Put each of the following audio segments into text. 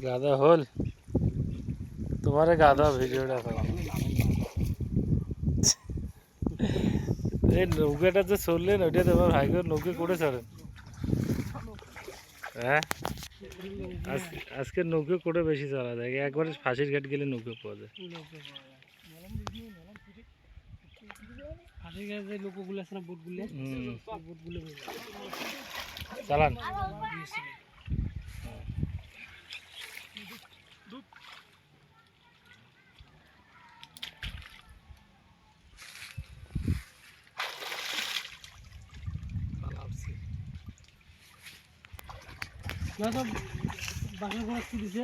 গাদা হল তোমারে গাদা ভিডিওটা এই নৌকাটা যে চললেন ওইটা তোমার ভাইগোর নৌকে করে চড়েন হ্যাঁ আজকে নৌকে করে বেশি চলা যায় একবারে ফাঁসির ঘাট গেলে নৌকে পাওয়া যায় চালান বাসের খরচ কি দিছে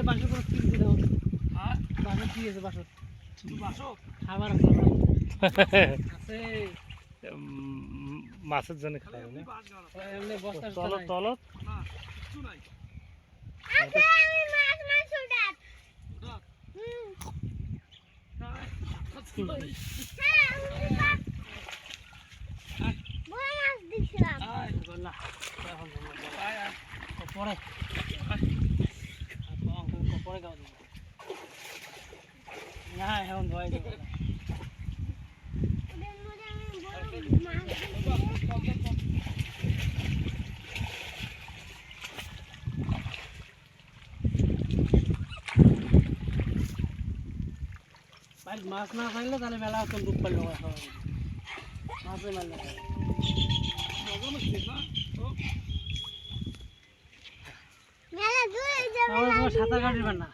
বাসের খরচ কি দিছে বাসের কি আছে বাসর খাবার আছে মাছের জন্য খাওয়া তলত তলত পরে পরে গাও না এখন ধোয়াই দেবো মাছ না খাইলে তাহলে মেলা হতো ডুব পারলো মাছে মারলে সাঁতার কাটবে না